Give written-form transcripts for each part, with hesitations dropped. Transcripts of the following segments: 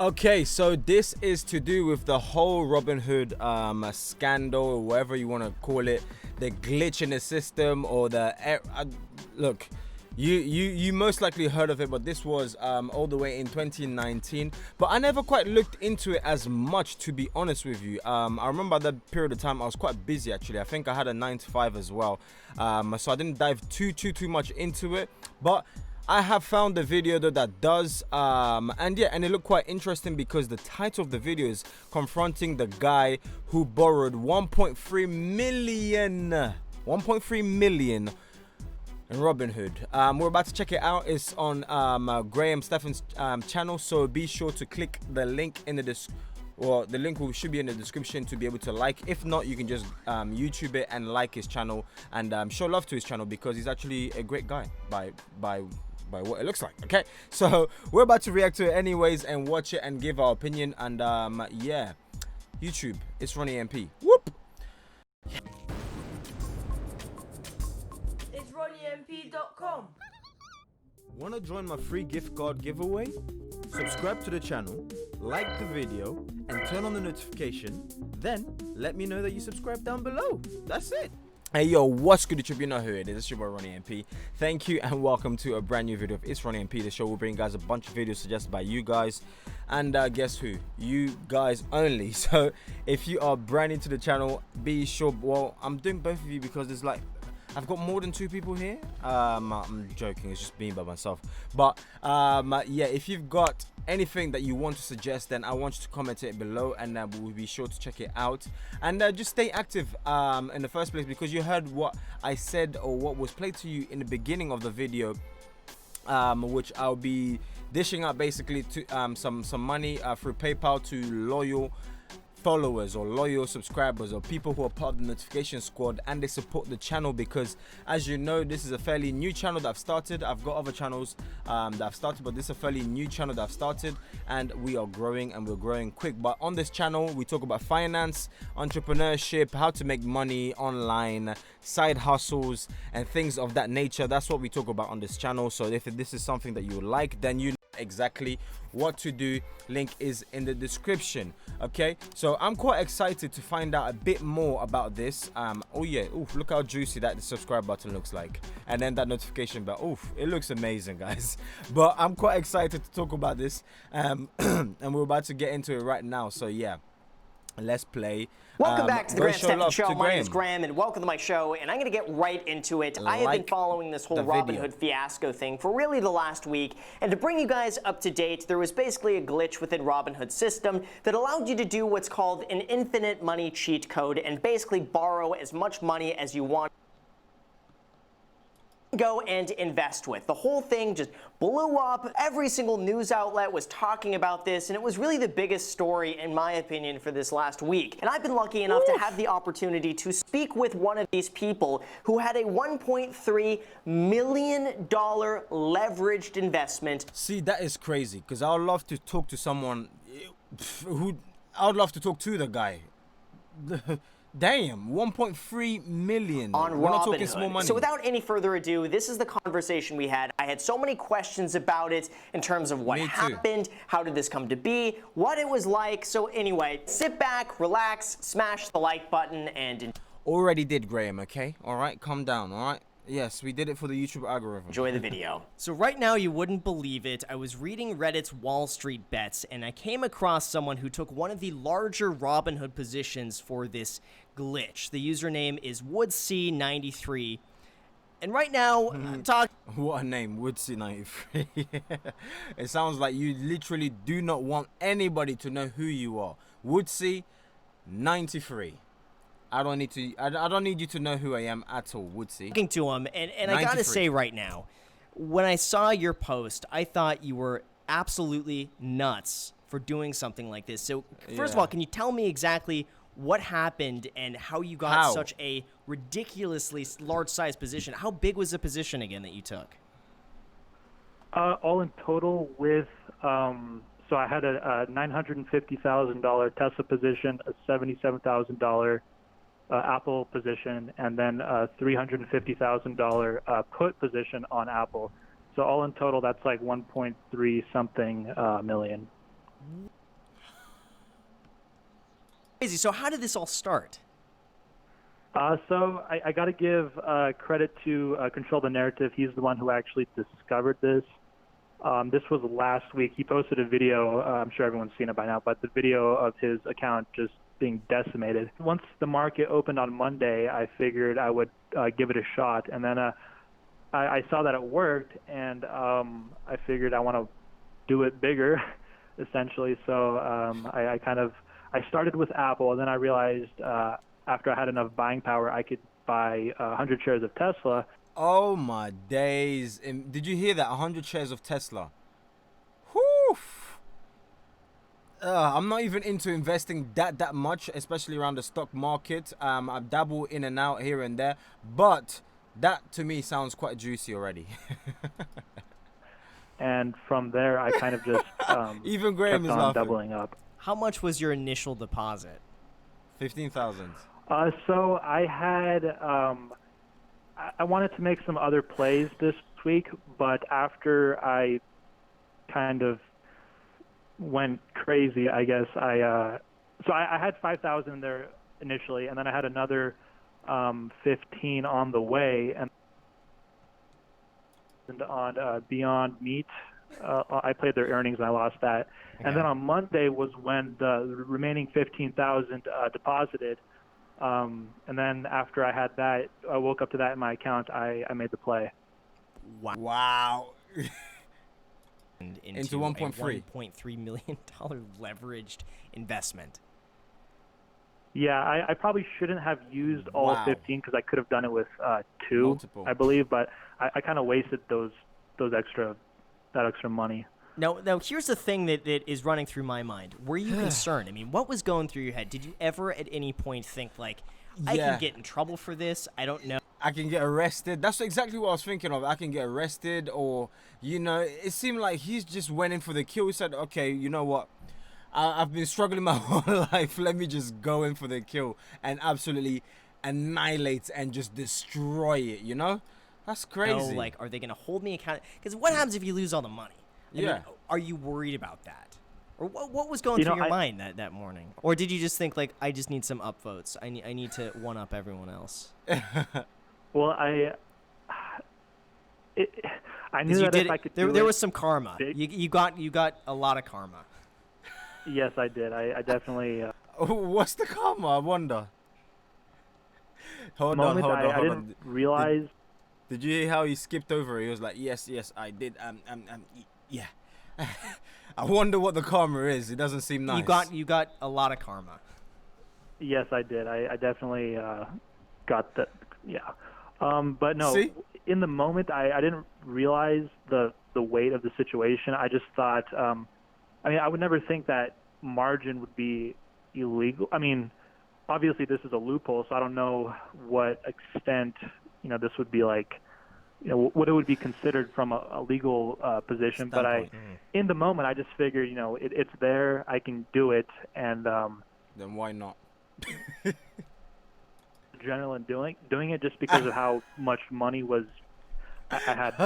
Okay, so this is to do with the whole Robinhood scandal, or whatever you want to call it, the glitch in the system, or the look. You most likely heard of it, but this was all the way in 2019. But I never quite looked into it as much, to be honest with you. I remember that period of time I was quite busy actually. I think I had a 9 to 5 as well, so I didn't dive too much into it. But I have found the video though that does, and it looked quite interesting because the title of the video is confronting the guy who borrowed 1.3 million in Robinhood. We're about to check it out. It's on Graham Stephan's channel, so be sure to click the link in the the link should be in the description to be able to like. If not, you can just YouTube it and like his channel and show love to his channel, because he's actually a great guy by what it looks like. Okay, so we're about to react to it anyways and watch it and give our opinion. And yeah, YouTube, it's Ronnie MP. Whoop. It's RonnieMP.com. Want to join my free gift card giveaway? Subscribe to the channel, like the video, and turn on the notification. Then let me know that you subscribe down below. That's it. Hey yo, what's good YouTube? You know who it is. It's your boy Ronnie MP. Thank you and welcome to a brand new video of It's Ronnie MP. The show will bring guys a bunch of videos suggested by you guys, and guess who? You guys only. So if you are brand new to the channel, be sure. Well, I'm doing both of you because there's like, I've got more than 2 people here. I'm joking, it's just being by myself. But yeah, if you've got anything that you want to suggest, then I want you to comment it below, and we'll be sure to check it out. And just stay active in the first place, because you heard what I said, or what was played to you in the beginning of the video, which I'll be dishing out basically to some money through PayPal to loyal followers or loyal subscribers or people who are part of the notification squad and they support the channel, because as you know, this is a fairly new channel that I've started. I've got other channels that I've started, but this is a fairly new channel that I've started, and we are growing, and we're growing quick. But on this channel we talk about finance, entrepreneurship, how to make money online, side hustles, and things of that nature. That's what we talk about on this channel. So if this is something that you like, then you know exactly what to do. Link is in the description. Okay, so I'm quite excited to find out a bit more about this. Oh yeah, oof, look how juicy that the subscribe button looks like, and then that notification bell. Oof, it looks amazing, guys. But I'm quite excited to talk about this, and we're about to get into it right now. So yeah, let's play. Welcome back to the Graham Stephan Show. My name is Graham. Graham, and welcome to my show. And I'm going to get right into it. I have been following this whole Robinhood fiasco thing for really the last week. And to bring you guys up to date, there was basically a glitch within Robinhood's system that allowed you to do what's called an infinite money cheat code and basically borrow as much money as you want. Go and invest with. The whole thing just blew up. Every single news outlet was talking about this, and it was really the biggest story, in my opinion, for this last week. And I've been lucky enough to have the opportunity to speak with one of these people who had a $1.3 million leveraged investment. See, that is crazy, because I would love to talk to someone who, I would love to talk to the guy. Damn, 1.3 million on Robinhood. We're not talking small money. So without any further ado, this is the conversation we had. I had so many questions about it in terms of what happened, how did this come to be, what it was like. So anyway, sit back, relax, smash the like button, and already did, Graham, okay? All right, calm down, all right? Yes, we did it for the YouTube algorithm. Enjoy the video. So right now, you wouldn't believe it. I was reading Reddit's Wall Street Bets, and I came across someone who took one of the larger Robinhood positions for this glitch. The username is Woodsy93. And right now, I'm talking... What a name, Woodsy93. It sounds like you literally do not want anybody to know who you are. Woodsy93. I don't need you to know who I am at all, Woodsy. Talking to him, and I gotta say right now, when I saw your post, I thought you were absolutely nuts for doing something like this. So first of all, can you tell me exactly what happened and how you got such a ridiculously large-sized position? How big was the position again that you took? All in total with, so I had a $950,000 Tesla position, a $77,000 Apple position, and then a $350,000 put position on Apple. So all in total, that's like 1.3 something million. Crazy. So how did this all start? So I got to give credit to Control the Narrative. He's the one who actually discovered this. This was last week. He posted a video. I'm sure everyone's seen it by now, but the video of his account just being decimated. Once the market opened on Monday, I figured I would give it a shot, and then I saw that it worked, and I figured I want to do it bigger, essentially. So I started with Apple, and then I realized after I had enough buying power, I could buy 100 shares of Tesla. Oh my days. Did you hear that? 100 shares of Tesla. Whew. I'm not even into investing that much, especially around the stock market. I dabble in and out here and there, but that to me sounds quite juicy already. And from there, I kind of just even Graham kept is on laughing. doubling up. How much was your initial deposit? 15,000. So I had, I wanted to make some other plays this week, but after I kind of went crazy, I guess I had 5,000 there initially, and then I had another 15 on the way, and on Beyond Meat. I played their earnings and I lost that. Okay. And then on Monday was when the remaining 15,000 deposited. And then after I had that, I woke up to that in my account. I made the play. Wow. Into 1.3. $1.3 million leveraged investment. Yeah, I probably shouldn't have used all 15 because I could have done it with 2, multiple, I believe. But I kind of wasted that extra money. Now here's the thing that is running through my mind. Were you concerned? I mean, what was going through your head? Did you ever at any point think, like, I can get in trouble for this? I don't know. I can get arrested. That's exactly what I was thinking of. I can get arrested, or, it seemed like he's just went in for the kill. He said, okay, you know what? I've been struggling my whole life. Let me just go in for the kill and absolutely annihilate and just destroy it, That's crazy. Like, are they going to hold me accountable? Because what happens if you lose all the money? I mean, are you worried about that? Or what was going through your mind that morning? Or did you just think, like, I just need some upvotes. I need to one-up everyone else? Well, I knew that if I could do it. There was some karma. You got a lot of karma. Yes, I did. I definitely... What's the karma, I wonder? Hold on. I didn't realize... Did you hear how he skipped over it? He was like, yes, I did. Yeah. I wonder what the karma is. It doesn't seem nice. You got a lot of karma. Yes, I did. I definitely got that. Yeah. But no, See? In the moment, I didn't realize the weight of the situation. I just thought... I would never think that margin would be illegal. I mean, obviously this is a loophole, so I don't know what extent, this would be like, what it would be considered from a legal position. But in the moment, I just figured, it's there, I can do it, and then why not? Adrenaline doing it just because of how much money was. I had.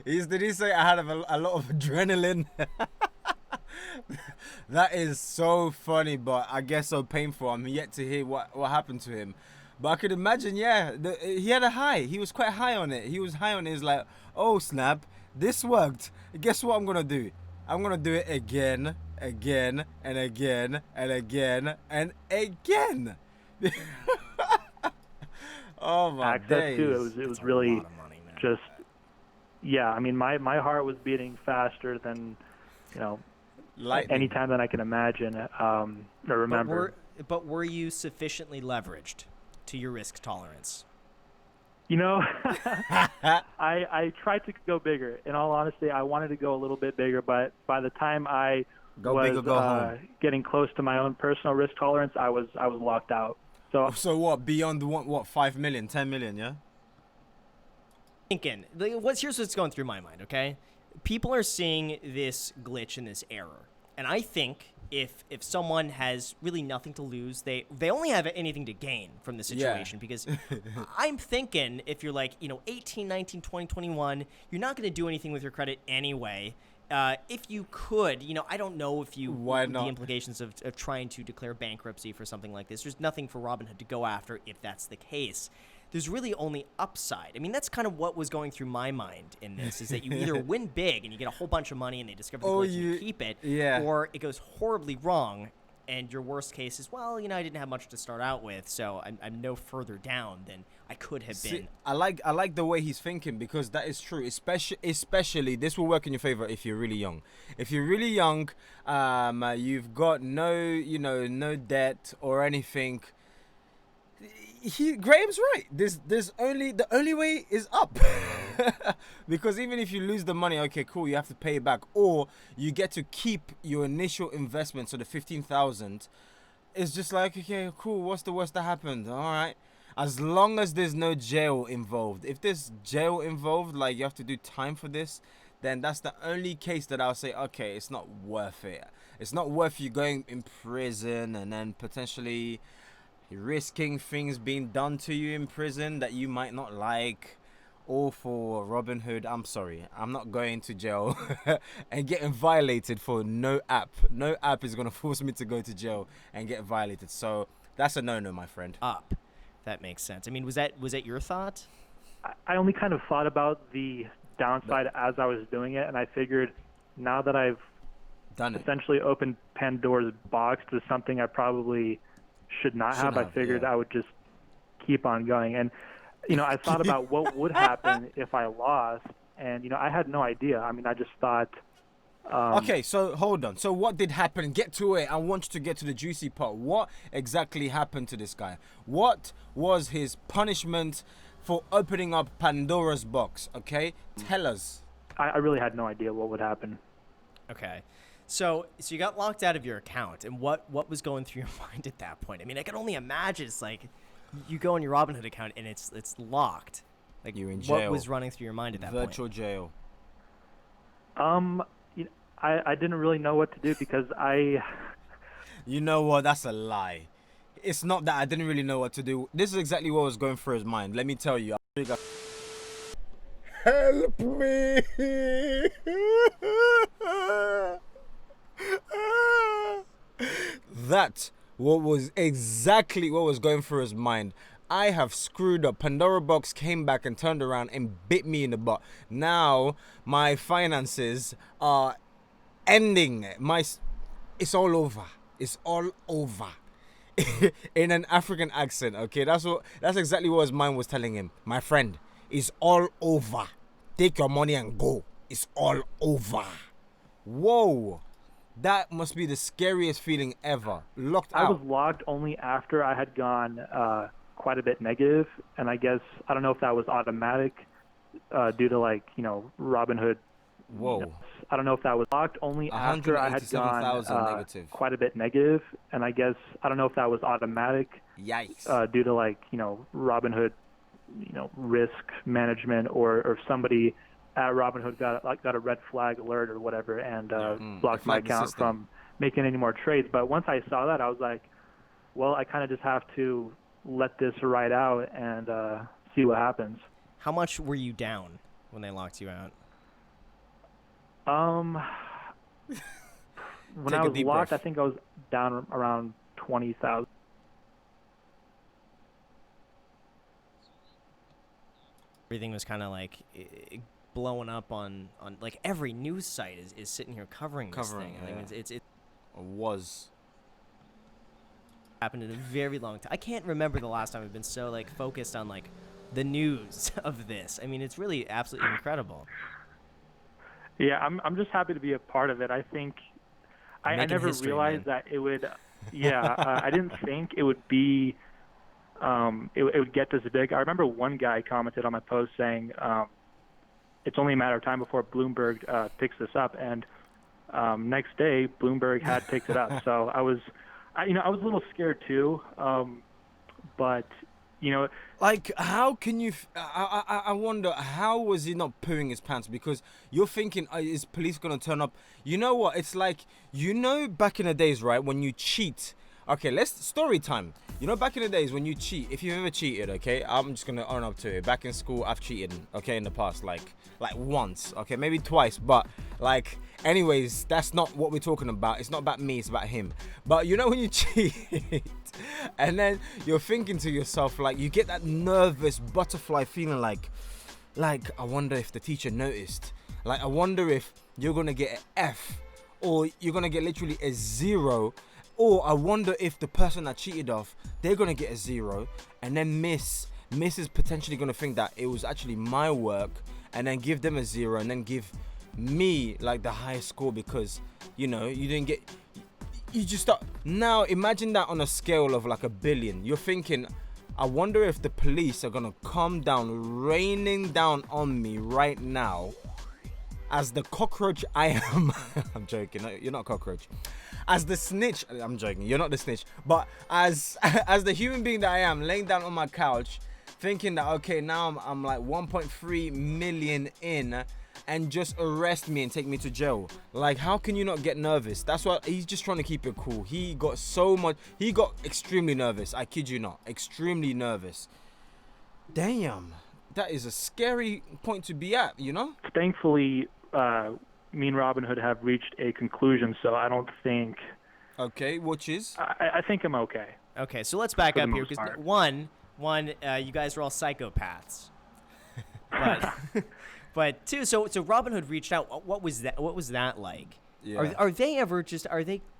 Did he say I had a lot of adrenaline? That is so funny, but I guess so painful. I'm yet to hear what happened to him. But I could imagine, he had a high. He was quite high on it. He was high on it. He's like, oh, snap, this worked. Guess what I'm going to do? I'm going to do it again, and again, and again, and again. Oh my access days. to it was really money, just my heart was beating faster than any time that I can imagine or remember. But were you sufficiently leveraged to your risk tolerance? I tried to go bigger. In all honesty, I wanted to go a little bit bigger, but by the time I was getting close to my own personal risk tolerance, I was locked out. So what, beyond what 5 million, 10 million, yeah? Thinking, here's what's going through my mind, okay? People are seeing this glitch and this error. And I think if someone has really nothing to lose, they only have anything to gain from the situation. Because I'm thinking if you're like, 18, 19, 20, 21, you're not going to do anything with your credit anyway. if you could, I don't know if you Why the not? implications of trying to declare bankruptcy for something like this. There's nothing for Robinhood to go after if that's the case. There's really only upside. I mean, that's kind of what was going through my mind in this, is that you either win big and you get a whole bunch of money and they discover the glitch and you keep it, or it goes horribly wrong and your worst case is, well, I didn't have much to start out with, so I'm no further down than I could have been. I like the way he's thinking, because that is true. Especially this will work in your favor if you're really young. If you're really young, you've got no debt or anything. Graham's right. The only way is up. Because even if you lose the money, okay, cool, you have to pay it back, or you get to keep your initial investment. So the 15,000 is just like, okay, cool. What's the worst that happened? All right, as long as there's no jail involved. If there's jail involved, like you have to do time for this, then that's the only case that I'll say, okay, it's not worth it. It's not worth you going in prison and then potentially risking things being done to you in prison that you might not like, or for Robinhood. I'm sorry, I'm not going to jail and getting violated for no app. No app is gonna force me to go to jail and get violated. So that's a no-no, my friend. Up. That makes sense. I mean, was that your thought? I only kind of thought about the downside as I was doing it, and I figured now that I've done it, essentially opened Pandora's box to something I probably should not have. I figured I would just keep on going. And, I thought about what would happen if I lost. And, I had no idea. I mean, I just thought. Okay, so hold on. So what did happen? Get to it. I want you to get to the juicy part. What exactly happened to this guy? What was his punishment for opening up Pandora's box? Okay, tell us. I really had no idea what would happen. Okay. So you got locked out of your account, and what was going through your mind at that point? I mean, I can only imagine. It's like you go on your Robinhood account and it's locked. Like, you're in jail. What was running through your mind at that point? Virtual jail. I didn't really know what to do because I. You know what? That's a lie. It's not that I didn't really know what to do. This is exactly what was going through his mind. Let me tell you. Help me! That was exactly what was going through his mind. I have screwed up. Pandora box came back and turned around and bit me in the butt. Now my finances are ending. It's all over. It's all over. In an African accent, okay? That's exactly what his mind was telling him. My friend, it's all over. Take your money and go. It's all over. Whoa. That must be the scariest feeling ever. Locked out. I was locked only after I had gone quite a bit negative, and I don't know if that was automatic due to Robinhood. Whoa. I don't know if that was locked only after I had gone quite a bit negative, and I don't know if that was automatic. Yikes. Due to Robinhood, risk management, or if somebody at Robinhood got a red flag alert or whatever and blocked my account from making any more trades. But once I saw that, I was like, well, I kind of just have to let this ride out and see what happens. How much were you down when they locked you out? When I was locked, I think I was down around 20,000. Everything was kind of blowing up on every news site is sitting here covering this thing. Yeah. I mean, it was happened in a very long time. I can't remember the last time I've been so focused on the news of this. I mean, it's really absolutely incredible. Yeah, I'm just happy to be a part of it. I think I never realized that it would. Yeah, I didn't think it would be. It would get this big. I remember one guy commented on my post saying, "It's only a matter of time before Bloomberg picks this up." And next day, Bloomberg had picked it up. So I was a little scared too. But how can you? I wonder, how was he not pooing his pants? Because you're thinking, is police gonna turn up? You know what? It's back in the days, right? When you cheat. Okay, story time. You know, back in the days when you cheat, if you've ever cheated, okay, I'm just gonna own up to it. Back in school, I've cheated, okay, in the past, like once, okay, maybe twice, but like, anyways, that's not what we're talking about. It's not about me, it's about him. But you know when you cheat, and then you're thinking to yourself, like, you get that nervous butterfly feeling, like I wonder if the teacher noticed. Like, I wonder if you're gonna get an F, or you're gonna get literally a 0. Or I wonder if the person that cheated off, they're gonna get a 0, and then Miss is potentially gonna think that it was actually my work, and then give them a 0, and then give me like the highest score because, you know, you didn't get. You just start. Now imagine that on a scale of like 1 billion. You're thinking, I wonder if the police are gonna come down, raining down on me right now, as the cockroach I am. I'm joking. No, you're not a cockroach. As the snitch, I'm joking. You're not the snitch. But as the human being that I am, laying down on my couch, thinking that, okay, now I'm like 1.3 million in, and just arrest me and take me to jail. Like, how can you not get nervous? That's what he's just trying to keep it cool. He got extremely nervous. I kid you not, extremely nervous. Damn, that is a scary point to be at, you know? Thankfully, me and Robinhood have reached a conclusion, so I don't think. Okay, which is? I think I'm okay. Okay, so let's back For the up here most because part. one, you guys are all psychopaths. But two, so Robinhood reached out. What was that? What was that like? Yeah. Are they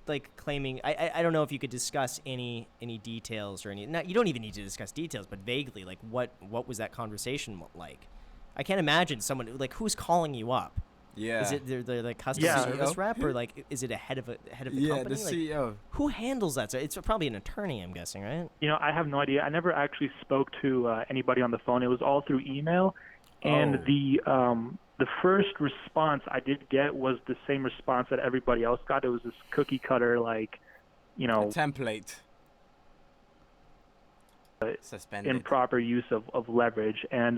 like claiming? I don't know if you could discuss any details or any. Not, you don't even need to discuss details, but vaguely, like what was that conversation like? I can't imagine someone like who's calling you up. Yeah. Is it the like customer Yeah. service rep, or like is it a head of the Yeah, company? the Like, CEO. who handles that? So it's probably an attorney, I'm guessing, right? You know, I have no idea. I never actually spoke to anybody on the phone. It was all through email, and Oh. the first response I did get was the same response that everybody else got. It was this cookie cutter, like, you know, Template. Suspended. improper use of leverage. And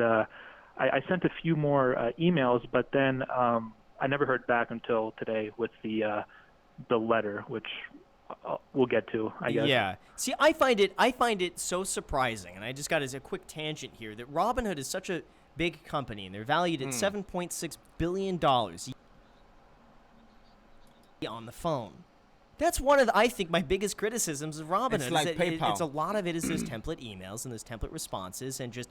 I sent a few more emails, but then I never heard back until today with the letter, which we'll get to, I guess. Yeah. See, I find it so surprising, and I just got as a quick tangent here that Robinhood is such a big company, and they're valued at $7.6 billion on the phone. That's one of I think my biggest criticisms of Robinhood. It's like is that PayPal. it's a lot of it is those template emails and those template responses, and just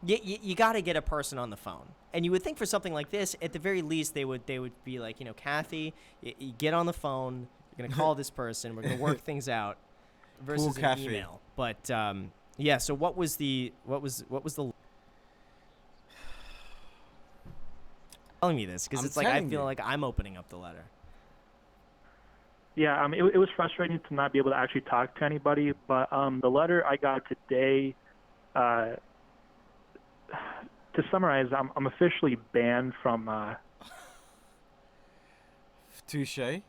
you got to get a person on the phone. And you would think for something like this, at the very least, they would be like, you know, Kathy, you get on the phone. You're gonna call this person. We're gonna work things out. Versus an Kathy. email. But yeah. So what was the telling me this because I'm it's like I telling feel you. like I'm opening up the letter. Yeah, it was frustrating to not be able to actually talk to anybody, but the letter I got today, to summarize, I'm officially banned from Touche.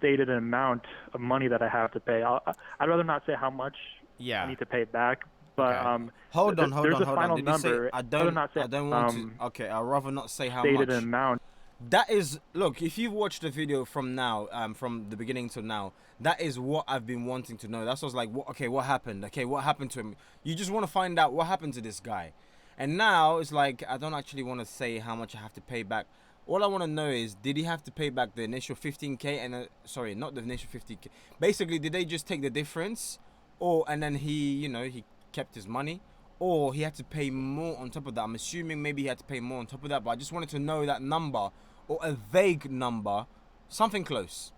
stated an amount of money that I have to pay. I'd rather not say how much Yeah. I need to pay back, but Okay. Hold on. there's a final Did you say, number. I I'd rather don't not say, want to. Okay, I'd rather not say how stated much. an amount. That is, look, if you've watched the video from now, from the beginning to now, that is what I've been wanting to know. That's what's like, what happened? Okay, what happened to him? You just want to find out what happened to this guy. And now it's like, I don't actually want to say how much I have to pay back. All I want to know is, did he have to pay back the initial 15K and, sorry, not the initial 50K. Basically, did they just take the difference? And then he kept his money? Or he had to pay more on top of that? I'm assuming maybe he had to pay more on top of that, but I just wanted to know that number. Or a vague number, something close.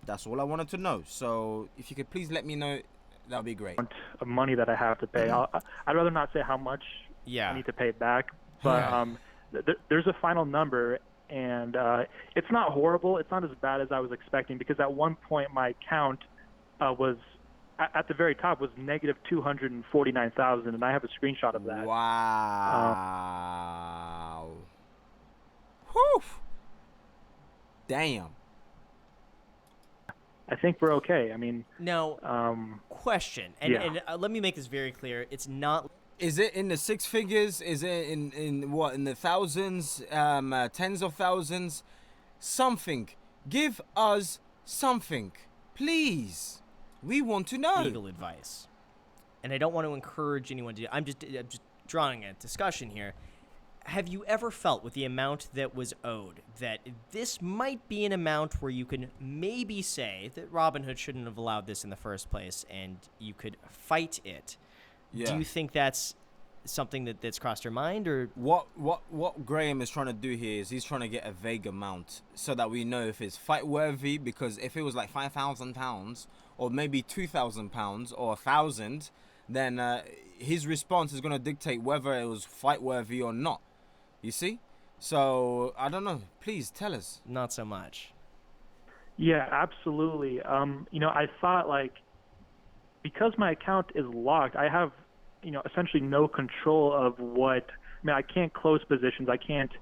That's all I wanted to know. So if you could please let me know, that would be great. Of money that I have to pay. I'd rather not say how much Yeah. I need to pay back, but there's a final number, and it's not horrible. It's not as bad as I was expecting, because at one point my account was at the very top was negative 249,000, and I have a screenshot of that. Wow. Whew. Damn. I think we're okay. I mean, Now, question, and, yeah. and let me make this very clear. It's not. Is it in the 6 figures? Is it in what, in the thousands, tens of thousands? Something. Give us something, please. We want to know. legal advice, and I don't want to encourage anyone to. I'm just drawing a discussion here. Have you ever felt with the amount that was owed that this might be an amount where you can maybe say that Robinhood shouldn't have allowed this in the first place and you could fight it? Yeah. Do you think that's something that's crossed your mind, or What Graham is trying to do here is he's trying to get a vague amount so that we know if it's fight worthy, because if it was like £5,000 or maybe £2,000 or 1,000, then his response is going to dictate whether it was fight worthy or not. You see? So I don't know. Please tell us. not so much? Yeah, absolutely. I thought, like, because my account is locked, I have, essentially no control of I can't close positions. I can't,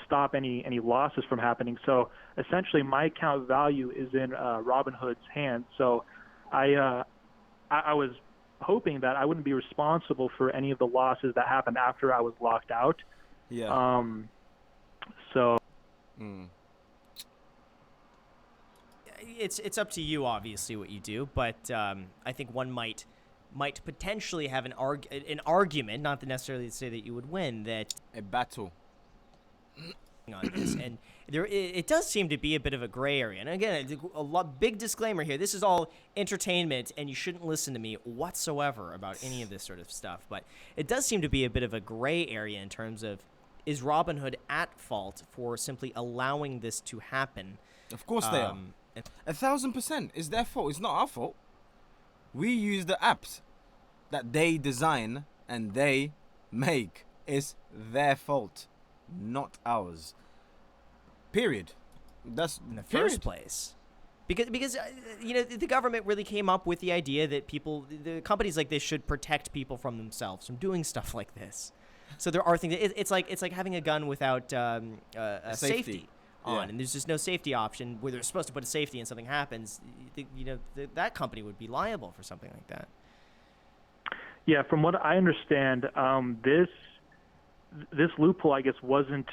stop any losses from happening. So essentially my account value is in Robinhood's hands. So I was hoping that I wouldn't be responsible for any of the losses that happened after I was locked out. Yeah. So It's up to you, obviously, what you do, but I think one might potentially have an argument, not to necessarily say that you would win, that A battle. on this, and it does seem to be a bit of a gray area. And again, big disclaimer here: this is all entertainment, and you shouldn't listen to me whatsoever about any of this sort of stuff. But it does seem to be a bit of a gray area in terms of, is Robinhood at fault for simply allowing this to happen? Of course they are. 1,000%. It's their fault. It's not our fault. We use the apps that they design and they make. It's their fault, not ours. Period. That's In the first place. Because the government really came up with the idea that the companies like this should protect people from themselves, from doing stuff like this. So there are things. It's like having a gun without a safety on, Yeah. and there's just no safety option where they're supposed to put a safety and something happens. That company would be liable for something like that. yeah, from what I understand, this loophole, I guess, wasn't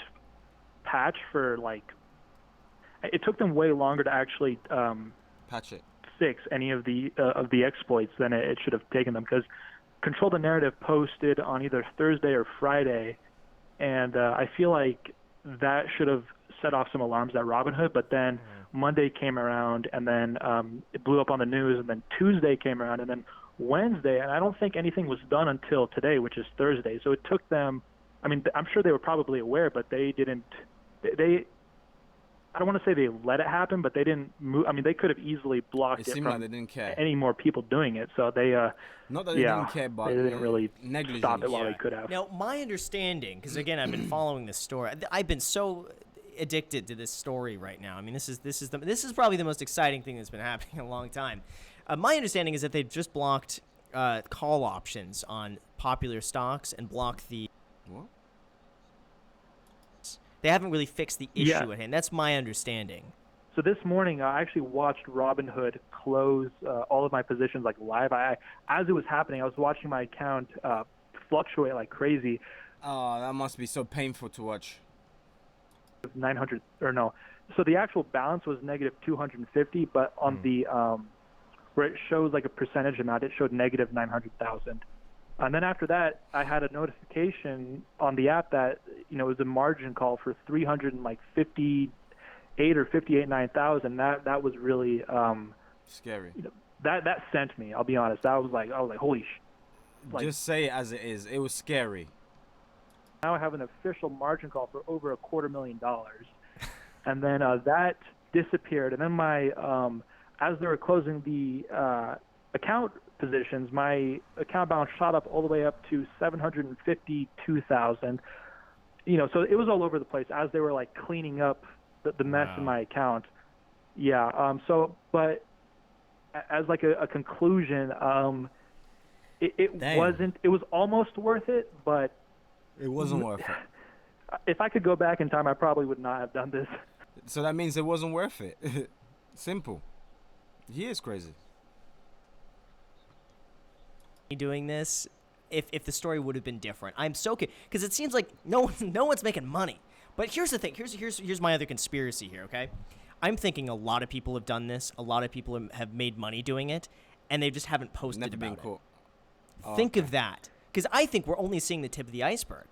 patched for, like, it took them way longer to actually Patch it. fix any of the exploits than it should have taken them, because Control the Narrative posted on either Thursday or Friday, and I feel like that should have set off some alarms at Robinhood, but then Monday came around, and then it blew up on the news, and then Tuesday came around, and then Wednesday, and I don't think anything was done until today, which is Thursday. So it took them, I'm sure they were probably aware, but they didn't, I don't want to say they let it happen, but they didn't move. They could have easily blocked It it seemed from like they didn't care. any more people doing it. So they, Not that they didn't care, but they didn't really negligence. stop it while they could have. Now, my understanding, because again, I've been following this story. I've been so addicted to this story right now. This is probably the most exciting thing that's been happening in a long time. My understanding is that they've just blocked call options on popular stocks and blocked the. What? They haven't really fixed the issue Yeah. at hand. That's my understanding. So this morning, I actually watched Robinhood close all of my positions like live. As it was happening, I was watching my account fluctuate like crazy. Oh, that must be so painful to watch. 900 or no. So the actual balance was negative 250, but on the where it shows like a percentage amount, it showed negative 900,000. And then after that, I had a notification on the app that it was a margin call for 358 or 58,900. That was really Scary. that sent me. I'll be honest. I was like holy like, Just say it as it is. It was scary. now I have an official margin call for over $250,000, and then that disappeared. And then my as they were closing the account positions, my account balance shot up all the way up to 752,000. So it was all over the place as they were like cleaning up the mess in my account. Yeah. But as like a conclusion, it Damn. wasn't. It was almost worth it, but It wasn't worth it. if I could go back in time, I probably would not have done this. So that means it wasn't worth it. Simple. He is crazy. Doing this, if the story would have been different, I'm so because it seems like no one's making money. But here's the thing. Here's my other conspiracy here. Okay, I'm thinking a lot of people have done this. A lot of people have made money doing it, and they just haven't posted Never been about caught. it. Think of that, because I think we're only seeing the tip of the iceberg.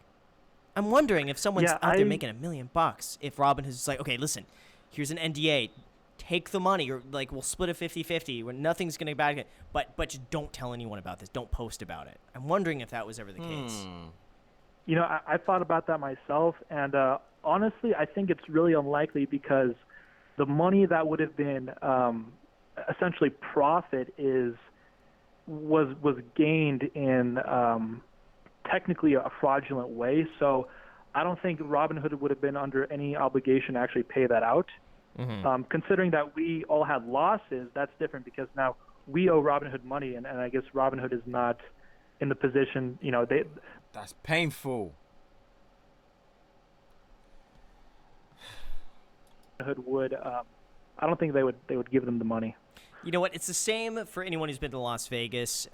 I'm wondering if someone's out there making $1 million, if Robinhood is like, okay, listen, here's an NDA, take the money, or like we'll split it 50-50, where nothing's gonna bad, but just don't tell anyone about this, don't post about it. I'm wondering if that was ever the case. You know, I thought about that myself, and honestly, I think it's really unlikely because the money that would have been essentially profit was gained in technically a fraudulent way. So I don't think Robinhood would have been under any obligation to actually pay that out. Considering that we all had losses, that's different because now we owe Robinhood money, and I guess Robinhood is not in the position, you know, That's painful. would I don't think they would give them the money. You know what? It's the same for anyone who's been to Las Vegas.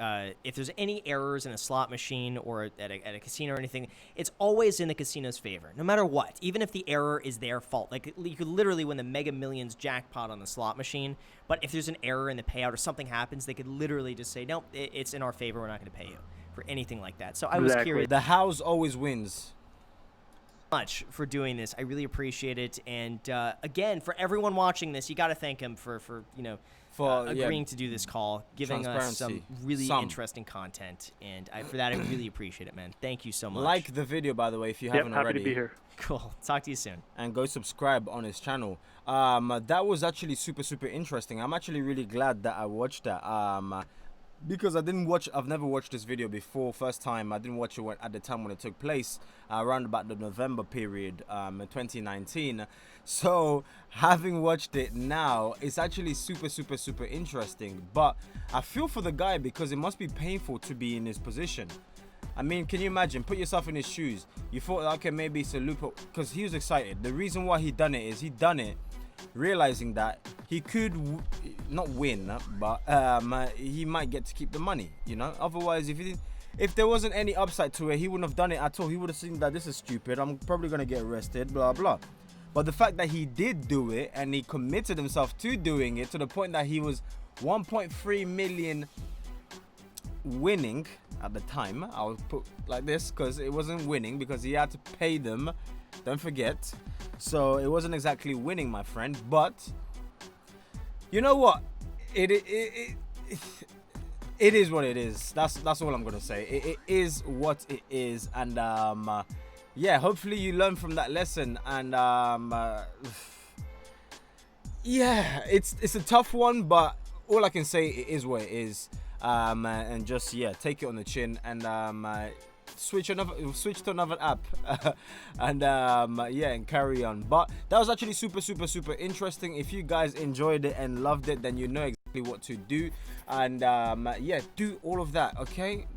If there's any errors in a slot machine or at a casino or anything, it's always in the casino's favor, no matter what. Even if the error is their fault. Like, you could literally win the Mega Millions jackpot on the slot machine, but if there's an error in the payout or something happens, they could literally just say, no, it's in our favor, we're not going to pay you for anything like that. So I was curious. The house always wins. Much for doing this. I really appreciate it. And again, for everyone watching this, you got to thank him for agreeing to do this call, giving us some really interesting content, and for that I really appreciate it, man. Thank you so much. Like the video, by the way, if you haven't already. Happy to be here. Cool. Talk to you soon. And go subscribe on his channel. That was actually super interesting. I'm actually really glad that I watched that. Because I've never watched this video before. First time I didn't watch it at the time when it took place, around about the November period, in 2019. So having watched it now, it's actually super interesting. But I feel for the guy because it must be painful to be in his position. I mean, can you imagine? Put yourself in his shoes. You thought, okay, maybe it's a loophole, because he was excited. The reason why he done it is he done it realizing that he could not win, but he might get to keep the money, you know. Otherwise, if there wasn't any upside to it, he wouldn't have done it at all. He would have seen that this is stupid, I'm probably gonna get arrested, blah blah. But the fact that he did do it and he committed himself to doing it to the point that he was 1.3 million winning at the time, I'll put like this, because it wasn't winning because he had to pay them, don't forget. So it wasn't exactly winning, my friend, but you know what? It is what it is. That's all I'm gonna say. It is what it is, and yeah, hopefully you learn from that lesson. And yeah, it's a tough one, but all I can say, it is what it is. And just take it on the chin, and switch to another app and and carry on. But that was actually super interesting. If you guys enjoyed it and loved it, then you know exactly what to do, and do all of that. Okay,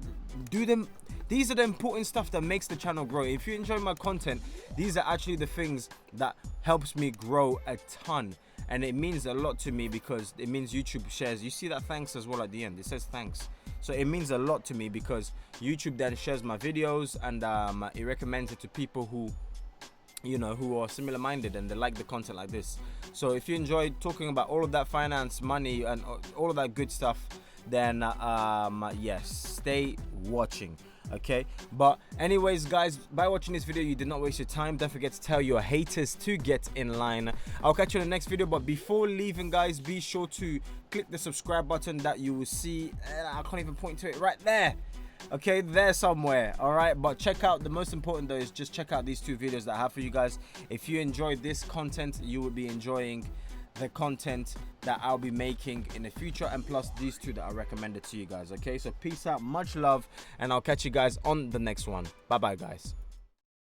do them. These are the important stuff that makes the channel grow. If you enjoy my content, these are actually the things that helps me grow a ton. And it means a lot to me because it means YouTube shares. You see that thanks as well at the end. It says thanks. So it means a lot to me because YouTube then shares my videos, and it recommends it to people who, you know, who are similar minded and they like the content like this. So if you enjoy talking about all of that finance, money, and all of that good stuff, then yes, stay watching. Okay, but anyways, guys, by watching this video, you did not waste your time. Don't forget to tell your haters to get in line. I'll catch you in the next video, but before leaving, guys, be sure to click the subscribe button that you will see. I can't even point to it, right there. Okay, there somewhere. All right, but check out, the most important though is just check out these two videos that I have for you guys. If you enjoyed this content, you will be enjoying the content that I'll be making in the future, and plus these two that I recommended to you guys. Okay, so peace out, much love, and I'll catch you guys on the next one. Bye bye, guys.